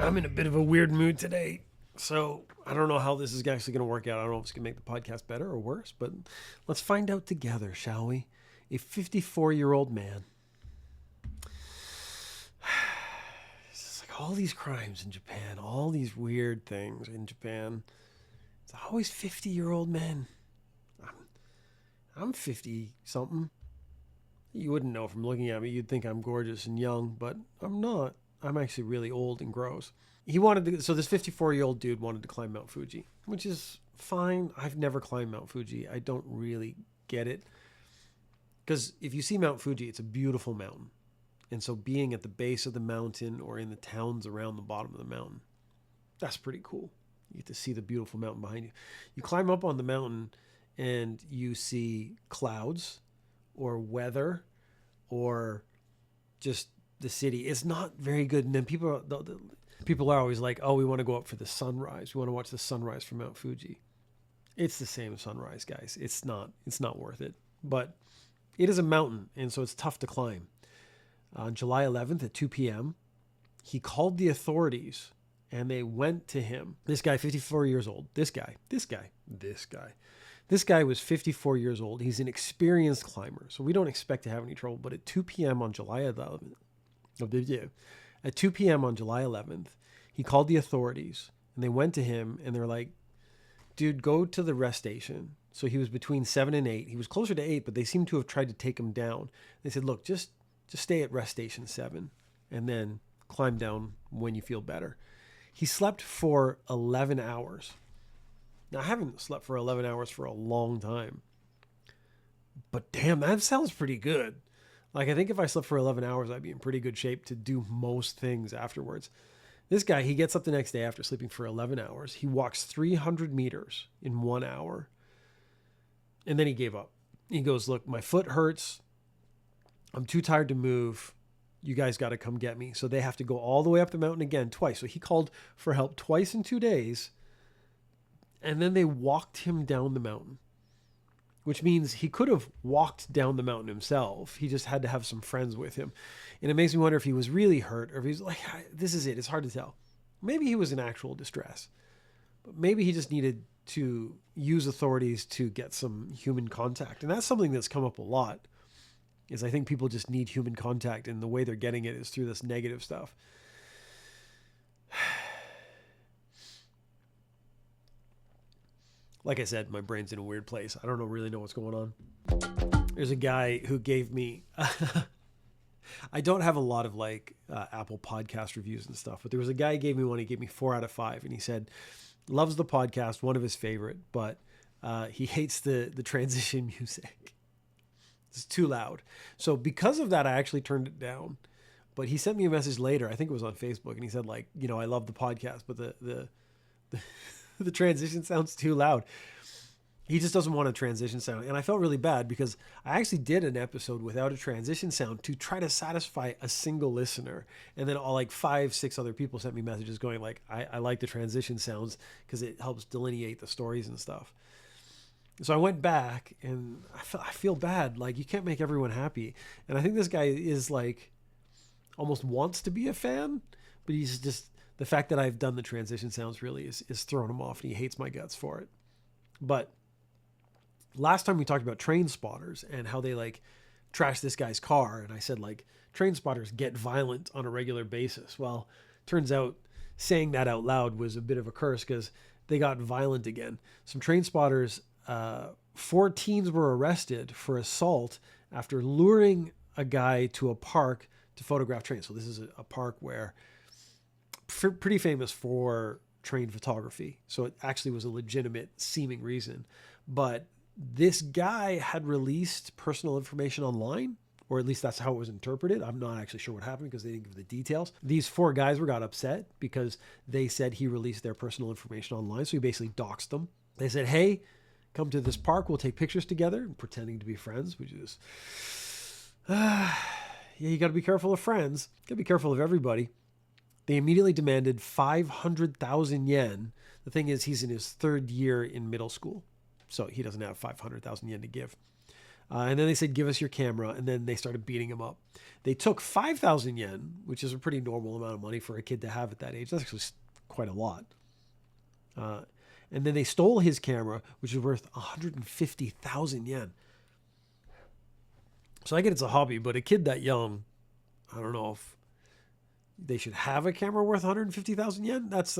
I'm in a bit of a weird mood today. So I don't know how this is actually going to work out. I don't know if it's going to make the podcast better or worse, but let's find out together, shall we? A 54-year-old man. It's like all these crimes in Japan, all these weird things in Japan. It's always 50-year-old men. I'm 50-something. You wouldn't know from looking at me. You'd think I'm gorgeous and young, but I'm not. I'm actually really old and gross. So this 54-year-old dude wanted to climb Mount Fuji, which is fine. I've never climbed Mount Fuji. I don't really get it. Because if you see Mount Fuji, it's a beautiful mountain. And so being at the base of the mountain or in the towns around the bottom of the mountain, that's pretty cool. You get to see the beautiful mountain behind you. You climb up on the mountain and you see clouds or weather or just the city. It's not very good. And then people are always like, oh, we want to go up for the sunrise. We want to watch the sunrise from Mount Fuji. It's the same sunrise, guys. It's not worth it. But it is a mountain, and so it's tough to climb. On July 11th at 2 p.m., he called the authorities, and they went to him. This guy, 54 years old. This guy was 54 years old. He's an experienced climber, so we don't expect to have any trouble. But at 2 p.m. on July 11th, at 2 p.m. on July 11th, he called the authorities, and they went to him, and they're like, dude, go to the rest station. So he was between 7 and 8. He was closer to 8, but they seem to have tried to take him down. They said, look, just stay at rest station 7 and then climb down when you feel better. He slept for 11 hours. Now, I haven't slept for 11 hours for a long time. But damn, that sounds pretty good. Like, I think if I slept for 11 hours, I'd be in pretty good shape to do most things afterwards. This guy, he gets up the next day after sleeping for 11 hours. He walks 300 meters in 1 hour. And then he gave up. He goes, look, my foot hurts. I'm too tired to move. You guys got to come get me. So they have to go all the way up the mountain again twice. So he called for help twice in 2 days. And then they walked him down the mountain, which means he could have walked down the mountain himself. He just had to have some friends with him. And it makes me wonder if he was really hurt or if he's like, this is it. It's hard to tell. Maybe he was in actual distress, but maybe he just needed to use authorities to get some human contact. And that's something that's come up a lot, is I think people just need human contact, and the way they're getting it is through this negative stuff. Like I said, my brain's in a weird place. I don't really know what's going on. There's a guy who gave me, I don't have a lot of Apple podcast reviews and stuff, but there was a guy who gave me one. He gave me 4 out of 5, and he said, loves the podcast, one of his favorite, but he hates the transition music. It's too loud. So because of that, I actually turned it down. But he sent me a message later. I think it was on Facebook, and he said, I love the podcast, but the transition sounds too loud. He just doesn't want a transition sound. And I felt really bad because I actually did an episode without a transition sound to try to satisfy a single listener. And then all 5, 6 other people sent me messages going I like the transition sounds because it helps delineate the stories and stuff. So I went back and I feel bad. You can't make everyone happy. And I think this guy is almost wants to be a fan, but he's just, the fact that I've done the transition sounds really is throwing him off, and he hates my guts for it. But last time we talked about train spotters and how they trash this guy's car. And I said train spotters get violent on a regular basis. Well, turns out saying that out loud was a bit of a curse because they got violent again. Some train spotters, 4 teens were arrested for assault after luring a guy to a park to photograph trains. So this is a park where pretty famous for train photography. So it actually was a legitimate seeming reason, but this guy had released personal information online, or at least that's how it was interpreted. I'm not actually sure what happened because they didn't give the details. These 4 guys got upset because they said he released their personal information online. So he basically doxed them. They said, hey, come to this park. We'll take pictures together, pretending to be friends, which is, you got to be careful of friends. Got to be careful of everybody. They immediately demanded 500,000 yen. The thing is, he's in his 3rd year in middle school, so he doesn't have 500,000 yen to give. And then they said, give us your camera. And then they started beating him up. They took 5,000 yen, which is a pretty normal amount of money for a kid to have at that age. That's actually quite a lot. And then they stole his camera, which is worth 150,000 yen. So I get it's a hobby, but a kid that young, I don't know if they should have a camera worth 150,000 yen. That's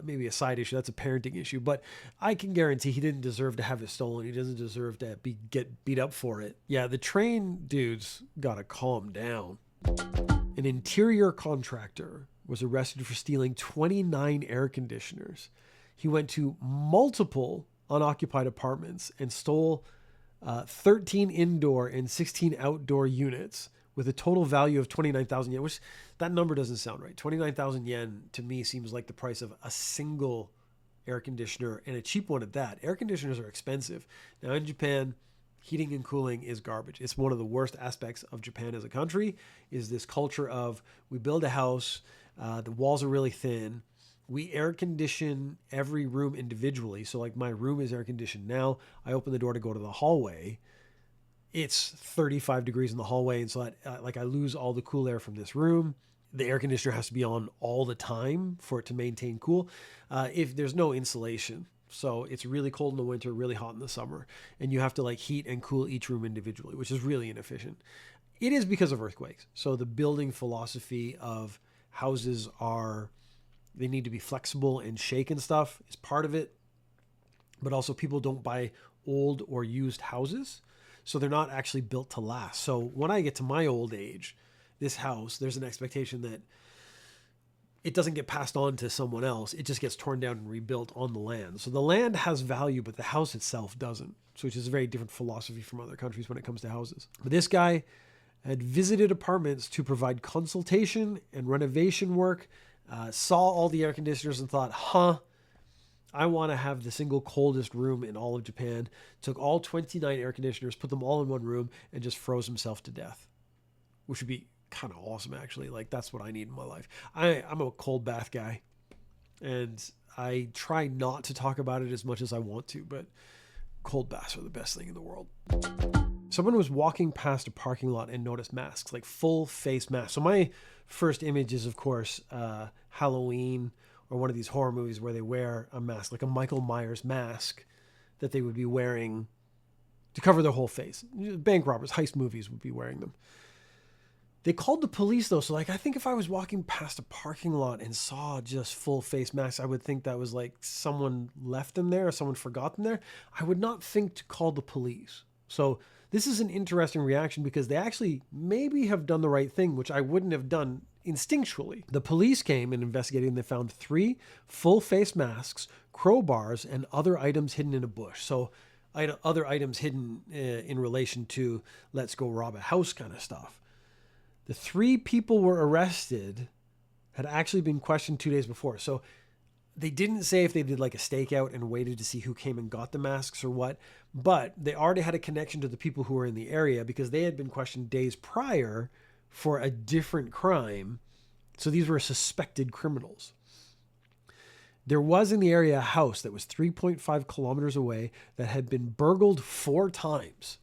maybe a side issue. That's a parenting issue. But I can guarantee he didn't deserve to have it stolen. He doesn't deserve to get beat up for it. Yeah, the train dudes gotta calm down. An interior contractor was arrested for stealing 29 air conditioners. He went to multiple unoccupied apartments and stole 13 indoor and 16 outdoor units with a total value of 29,000 yen, which that number doesn't sound right. 29,000 yen to me seems like the price of a single air conditioner, and a cheap one at that. Air conditioners are expensive. Now in Japan, heating and cooling is garbage. It's one of the worst aspects of Japan as a country, is this culture of we build a house, the walls are really thin, we air condition every room individually. So like my room is air conditioned now. I open the door to go to the hallway. It's 35 degrees in the hallway. And so I lose all the cool air from this room. The air conditioner has to be on all the time for it to maintain cool. If there's no insulation. So it's really cold in the winter, really hot in the summer. And you have to like heat and cool each room individually, which is really inefficient. It is because of earthquakes. So the building philosophy of houses they need to be flexible and shake and stuff is part of it. But also people don't buy old or used houses. So they're not actually built to last. So when I get to my old age, this house, there's an expectation that it doesn't get passed on to someone else. It just gets torn down and rebuilt on the land. So the land has value, but the house itself doesn't. So which is a very different philosophy from other countries when it comes to houses. But this guy had visited apartments to provide consultation and renovation work, saw all the air conditioners and thought, I want to have the single coldest room in all of Japan. Took all 29 air conditioners, put them all in one room, and just froze himself to death. Which would be kind of awesome, actually. Like, that's what I need in my life. I'm a cold bath guy. And I try not to talk about it as much as I want to, but cold baths are the best thing in the world. Someone was walking past a parking lot and noticed masks, like full face masks. So my first image is, of course, Halloween or one of these horror movies where they wear a mask, like a Michael Myers mask that they would be wearing to cover their whole face. Bank robbers, heist movies would be wearing them. They called the police though. So like, I think if I was walking past a parking lot and saw just full face masks, I would think that was like someone left them there or someone forgot them there. I would not think to call the police. So this is an interesting reaction because they actually maybe have done the right thing, which I wouldn't have done instinctually. The police came and investigated and they found 3 full face masks, crowbars, and other items hidden in a bush. So other items hidden in relation to let's go rob a house kind of stuff. The 3 people were arrested had actually been questioned 2 days before. So they didn't say if they did like a stakeout and waited to see who came and got the masks or what, but they already had a connection to the people who were in the area because they had been questioned days prior for a different crime. So these were suspected criminals. There was in the area a house that was 3.5 kilometers away that had been burgled 4 times,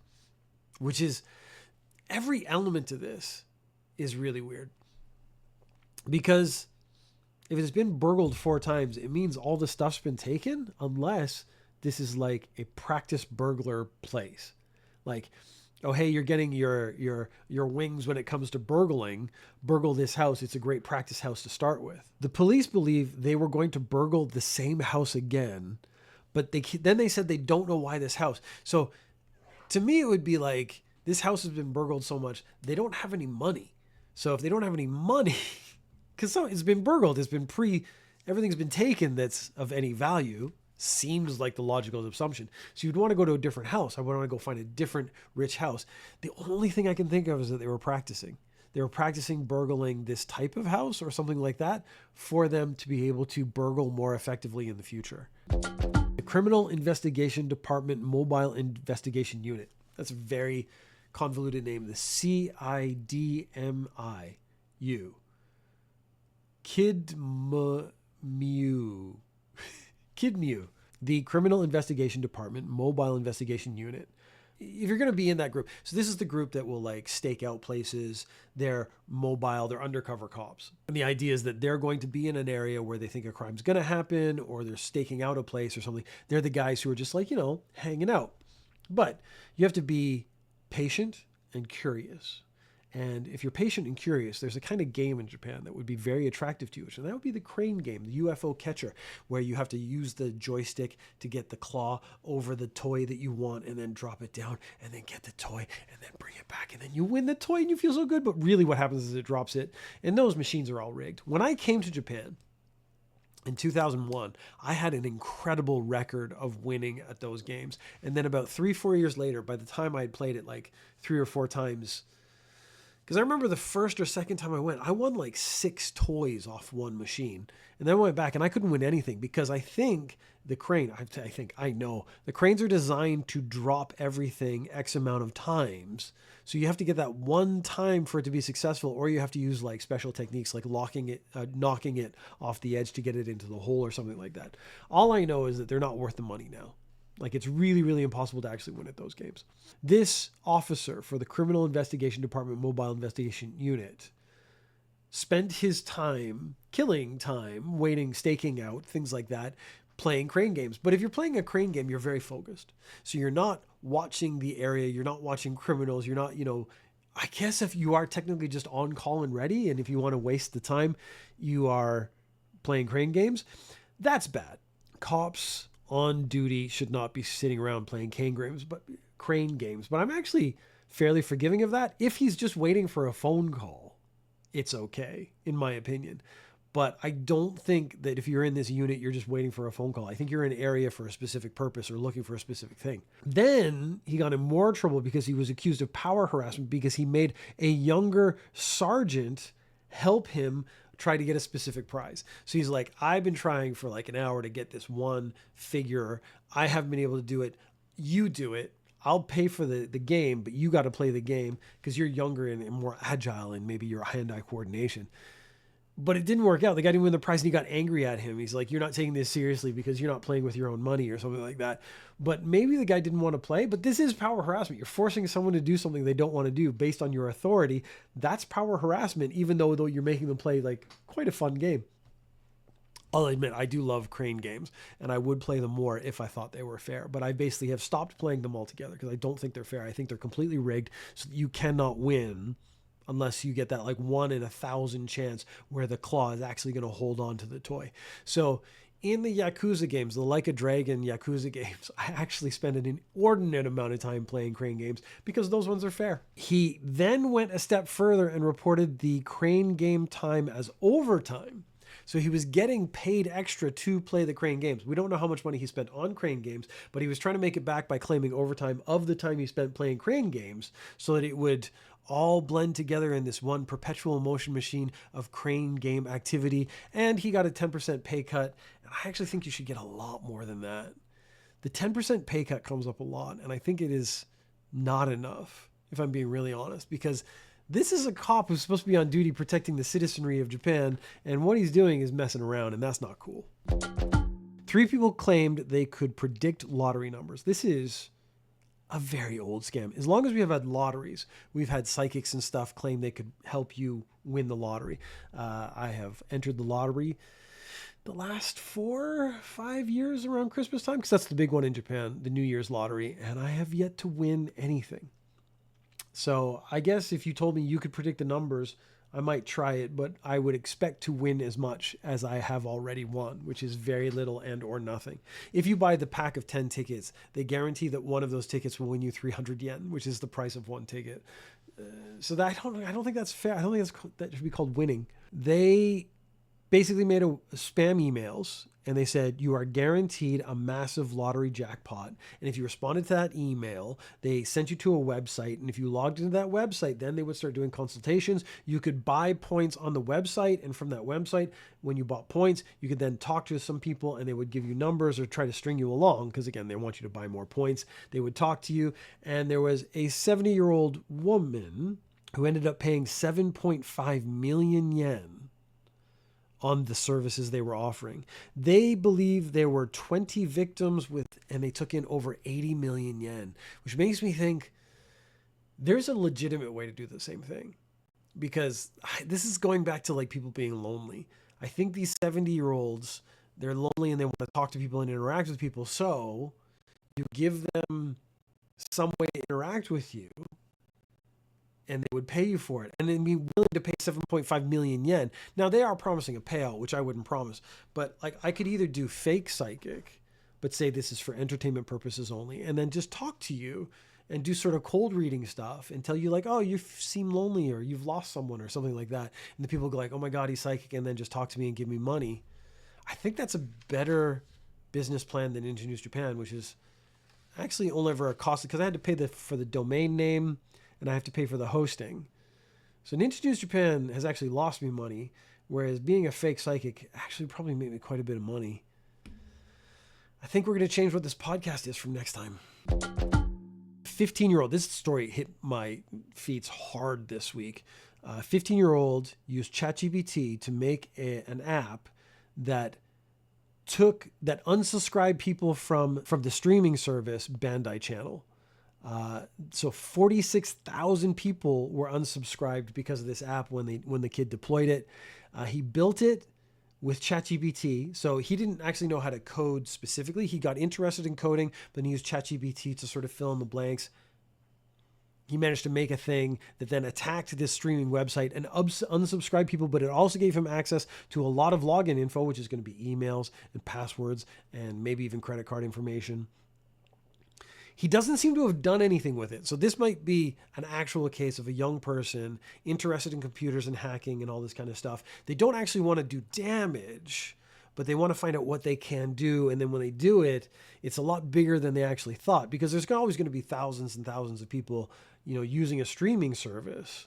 which is every element of this is really weird because if it's been burgled 4 times, it means all the stuff's been taken unless this is like a practice burglar place. Like, oh, hey, you're getting your wings when it comes to burgling. Burgle this house. It's a great practice house to start with. The police believe they were going to burgle the same house again, but then they said they don't know why this house. So to me, it would be like this house has been burgled so much, they don't have any money. So if they don't have any money... Because it's been burgled, everything's been taken that's of any value, seems like the logical assumption. So you'd want to go to a different house. I would want to go find a different rich house. The only thing I can think of is that they were practicing. They were practicing burgling this type of house or something like that for them to be able to burgle more effectively in the future. The Criminal Investigation Department Mobile Investigation Unit. That's a very convoluted name. The CIDMIU. KidMU. The Criminal Investigation Department Mobile Investigation Unit if you're going to be in that group, so this is the group that will like stake out places. They're mobile, they're undercover cops. And the idea is that they're going to be in an area where they think a crime's going to happen, or they're staking out a place or something. They're the guys who are just like, hanging out. But you have to be patient and curious. And if you're patient and curious, there's a kind of game in Japan that would be very attractive to you. And that would be the crane game, the UFO catcher, where you have to use the joystick to get the claw over the toy that you want and then drop it down and then get the toy and then bring it back. And then you win the toy and you feel so good. But really what happens is it drops it. And those machines are all rigged. When I came to Japan in 2001, I had an incredible record of winning at those games. And then about 3-4 years later, by the time I had played it like 3 or 4 times, because I remember the first or second time I went, I won like 6 toys off one machine. And then I went back and I couldn't win anything because I think the crane, I know, the cranes are designed to drop everything X amount of times. So you have to get that one time for it to be successful, or you have to use like special techniques like knocking it off the edge to get it into the hole or something like that. All I know is that they're not worth the money now. Like, it's really, really impossible to actually win at those games. This officer for the Criminal Investigation Department Mobile Investigation Unit spent his time, killing time, waiting, staking out, things like that, playing crane games. But if you're playing a crane game, you're very focused. So you're not watching the area, you're not watching criminals, you're not, I guess if you are technically just on call and ready, and if you want to waste the time, you are playing crane games, that's bad. Cops on duty should not be sitting around playing crane games. But I'm actually fairly forgiving of that. If he's just waiting for a phone call, it's okay, in my opinion. But I don't think that if you're in this unit, you're just waiting for a phone call. I think you're in an area for a specific purpose or looking for a specific thing. Then he got in more trouble because he was accused of power harassment because he made a younger sergeant help him try to get a specific prize. So he's like, I've been trying for like an hour to get this one figure. I haven't been able to do it. You do it. I'll pay for the game, but you got to play the game because you're younger and more agile and maybe your hand-eye coordination. But it didn't work out. The guy didn't win the prize and he got angry at him. He's like, you're not taking this seriously because you're not playing with your own money or something like that. But maybe the guy didn't want to play, but this is power harassment. You're forcing someone to do something they don't want to do based on your authority. That's power harassment, even though you're making them play like quite a fun game. I'll admit, I do love crane games and I would play them more if I thought they were fair, but I basically have stopped playing them altogether because I don't think they're fair. I think they're completely rigged so that you cannot win unless you get that like 1 in 1,000 chance where the claw is actually going to hold on to the toy. So in the Yakuza games, the Like a Dragon Yakuza games, I actually spend an inordinate amount of time playing crane games because those ones are fair. He then went a step further and reported the crane game time as overtime. So he was getting paid extra to play the crane games. We don't know how much money he spent on crane games, but he was trying to make it back by claiming overtime of the time he spent playing crane games so that it would all blend together in this one perpetual motion machine of crane game activity. And he got a 10% pay cut. And I actually think you should get a lot more than that. The 10% pay cut comes up a lot. And I think it is not enough, if I'm being really honest, because this is a cop who's supposed to be on duty protecting the citizenry of Japan. And what he's doing is messing around, and that's not cool. 3 people claimed they could predict lottery numbers. This is a very old scam. As long as we have had lotteries, we've had psychics and stuff claim they could help you win the lottery. I have entered the lottery the last 4-5 years around Christmas time, because that's the big one in Japan, the New Year's lottery, and I have yet to win anything. So I guess if you told me you could predict the numbers, I might try it, but I would expect to win as much as I have already won, which is very little and or nothing. If you buy the pack of 10 tickets, they guarantee that one of those tickets will win you 300 yen, which is the price of one ticket. So that, I don't think that's fair. I don't think that should be called winning. They basically made a spam emails and they said, you are guaranteed a massive lottery jackpot. And if you responded to that email, they sent you to a website. And if you logged into that website, then they would start doing consultations. You could buy points on the website. And from that website, when you bought points, you could then talk to some people and they would give you numbers or try to string you along. Because again, they want you to buy more points. They would talk to you. And there was a 70-year-old woman who ended up paying 7.5 million yen on the services they were offering. They believe there were 20 victims and they took in over 80 million yen, which makes me think there's a legitimate way to do the same thing, because this is going back to like people being lonely. I think these 70-year-olds, they're lonely and they want to talk to people and interact with people. So you give them some way to interact with you and they would pay you for it. And they'd be willing to pay 7.5 million yen. Now they are promising a payout, which I wouldn't promise, but like I could either do fake psychic, but say this is for entertainment purposes only, and then just talk to you and do sort of cold reading stuff and tell you like, oh, you seem lonely or you've lost someone or something like that. And the people go like, oh my God, he's psychic. And then just talk to me and give me money. I think that's a better business plan than Ninja News Japan, which is actually only ever a cost, because I had to pay for the domain name and I have to pay for the hosting. So Ninja News Japan has actually lost me money, whereas being a fake psychic actually probably made me quite a bit of money. I think we're going to change what this podcast is from next time. 15-year-old, this story hit my feeds hard this week. 15-year-old used ChatGPT to make an app that unsubscribed people from the streaming service Bandai Channel. So 46,000 people were unsubscribed because of this app when the kid deployed it. He built it with ChatGPT. So he didn't actually know how to code specifically. He got interested in coding, but he used ChatGPT to sort of fill in the blanks. He managed to make a thing that then attacked this streaming website and unsubscribed people, but it also gave him access to a lot of login info, which is going to be emails and passwords and maybe even credit card information. He doesn't seem to have done anything with it. So this might be an actual case of a young person interested in computers and hacking and all this kind of stuff. They don't actually want to do damage, but they want to find out what they can do. And then when they do it, it's a lot bigger than they actually thought, because there's always going to be thousands and thousands of people, using a streaming service.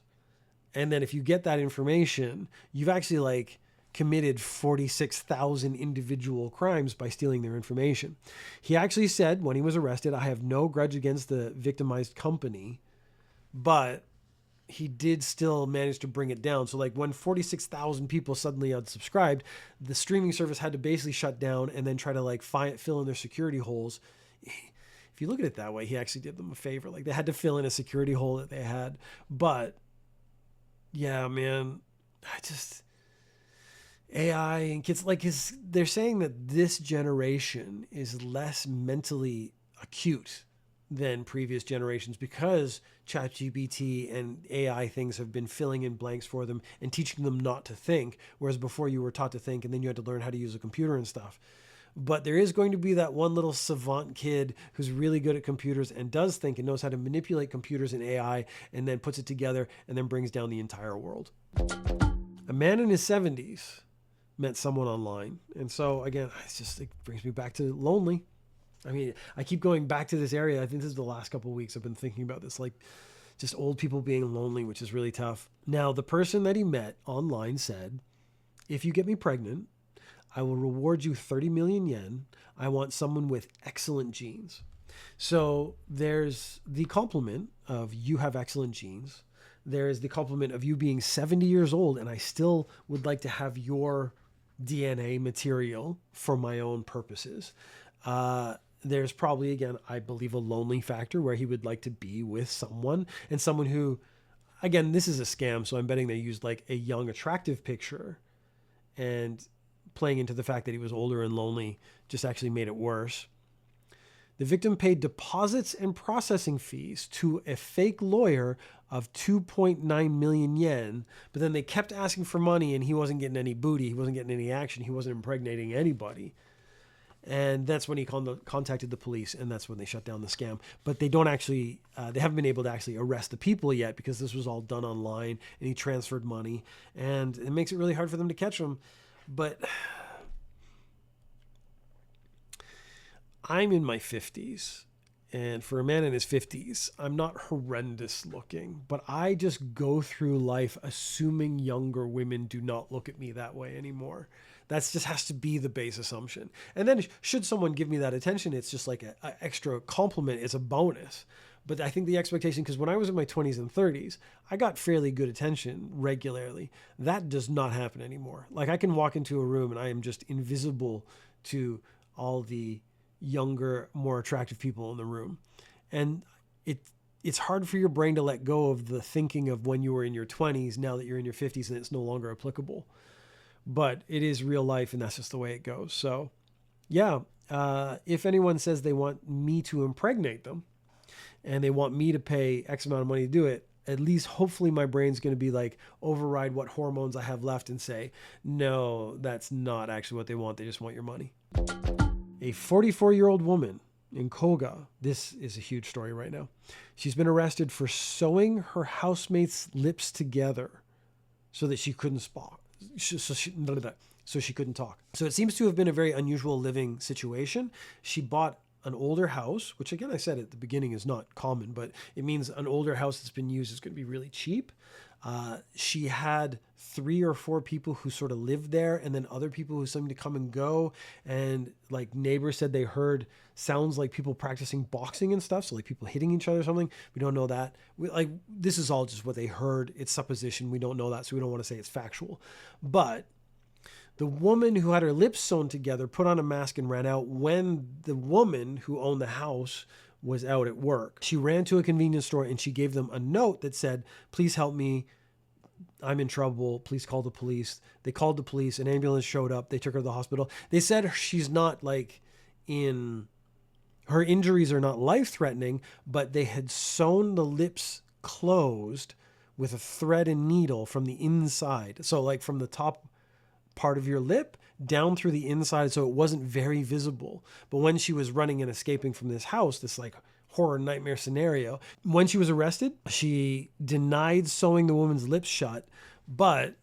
And then if you get that information, you've actually like committed 46,000 individual crimes by stealing their information. He actually said when he was arrested, I have no grudge against the victimized company, but he did still manage to bring it down. So like when 46,000 people suddenly unsubscribed, the streaming service had to basically shut down and then try to like fill in their security holes. If you look at it that way, he actually did them a favor. Like they had to fill in a security hole that they had. But yeah, man, AI and kids, they're saying that this generation is less mentally acute than previous generations because ChatGPT and AI things have been filling in blanks for them and teaching them not to think, whereas before you were taught to think and then you had to learn how to use a computer and stuff. But there is going to be that one little savant kid who's really good at computers and does think and knows how to manipulate computers and AI and then puts it together and then brings down the entire world. A man in his 70s met someone online. And so again, it brings me back to lonely. I mean, I keep going back to this area. I think this is the last couple of weeks I've been thinking about this, like just old people being lonely, which is really tough. Now, the person that he met online said, if you get me pregnant, I will reward you 30 million yen. I want someone with excellent genes. So there's the compliment of you have excellent genes. There's the compliment of you being 70 years old and I still would like to have your DNA material for my own purposes. There's probably, again, I believe a lonely factor where he would like to be with someone and someone who, again, this is a scam. So I'm betting they used like a young, attractive picture and playing into the fact that he was older and lonely just actually made it worse. The victim paid deposits and processing fees to a fake lawyer of 2.9 million yen, but then they kept asking for money and he wasn't getting any booty. He wasn't getting any action. He wasn't impregnating anybody. And that's when he contacted the police, and that's when they shut down the scam. But they don't actually, they haven't been able to actually arrest the people yet because this was all done online and he transferred money, and it makes it really hard for them to catch him. But I'm in my 50s, and for a man in his 50s, I'm not horrendous looking, but I just go through life assuming younger women do not look at me that way anymore. That's just has to be the base assumption. And then should someone give me that attention, it's just like an extra compliment. It's a bonus. But I think the expectation, because when I was in my 20s and 30s, I got fairly good attention regularly. That does not happen anymore. Like I can walk into a room and I am just invisible to all the younger, more attractive people in the room. And it's hard for your brain to let go of the thinking of when you were in your 20s, now that you're in your 50s and it's no longer applicable. But it is real life and that's just the way it goes. So yeah, if anyone says they want me to impregnate them and they want me to pay X amount of money to do it, at least hopefully my brain's going to be like override what hormones I have left and say, no, that's not actually what they want. They just want your money. A 44-year-old woman in Koga, this is a huge story right now. She's been arrested for sewing her housemate's lips together so that she couldn't talk. So she couldn't talk. So it seems to have been a very unusual living situation. She bought an older house, which again, I said at the beginning is not common, but it means an older house that's been used is going to be really cheap. She had 3 or 4 people who sort of lived there and then other people who seemed to come and go. And like neighbors said they heard sounds like people practicing boxing and stuff. So like people hitting each other or something. We don't know that. This is all just what they heard. It's supposition. We don't know that. So we don't want to say it's factual. But the woman who had her lips sewn together put on a mask and ran out when the woman who owned the house was out at work. She ran to a convenience store and she gave them a note that said, please help me. I'm in trouble. Please call the police. They called the police. An ambulance showed up. They took her to the hospital. They said she's not her injuries are not life-threatening, but they had sewn the lips closed with a thread and needle from the inside. So like from the top part of your lip down through the inside, so it wasn't very visible. But when she was running and escaping from this house, this like horror nightmare scenario, when she was arrested, she denied sewing the woman's lips shut. But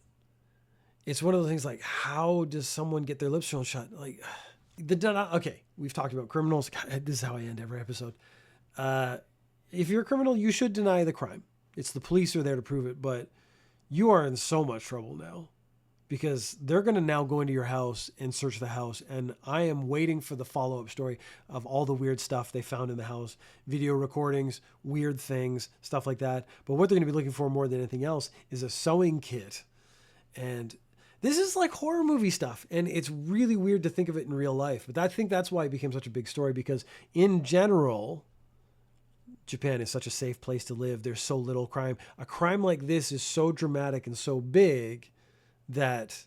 it's one of those things like, how does someone get their lips sewn shut? Like okay, we've talked about criminals. God, this is how I end every episode. If you're a criminal, you should deny the crime. It's the police who are there to prove it, but you are in so much trouble now, because they're going to now go into your house and search the house. And I am waiting for the follow-up story of all the weird stuff they found in the house, video recordings, weird things, stuff like that. But what they're going to be looking for more than anything else is a sewing kit. And this is like horror movie stuff. And it's really weird to think of it in real life. But I think that's why it became such a big story, because in general, Japan is such a safe place to live. There's so little crime. A crime like this is so dramatic and so big that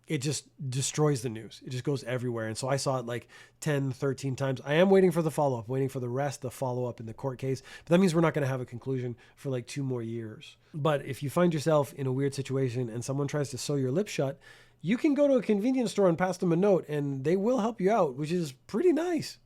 it just destroys the news. It just goes everywhere. And so I saw it like 10, 13 times. I am waiting for the follow-up, waiting for the rest, the follow-up in the court case. But that means we're not going to have a conclusion for like 2 more years. But if you find yourself in a weird situation and someone tries to sew your lip shut, you can go to a convenience store and pass them a note and they will help you out, which is pretty nice.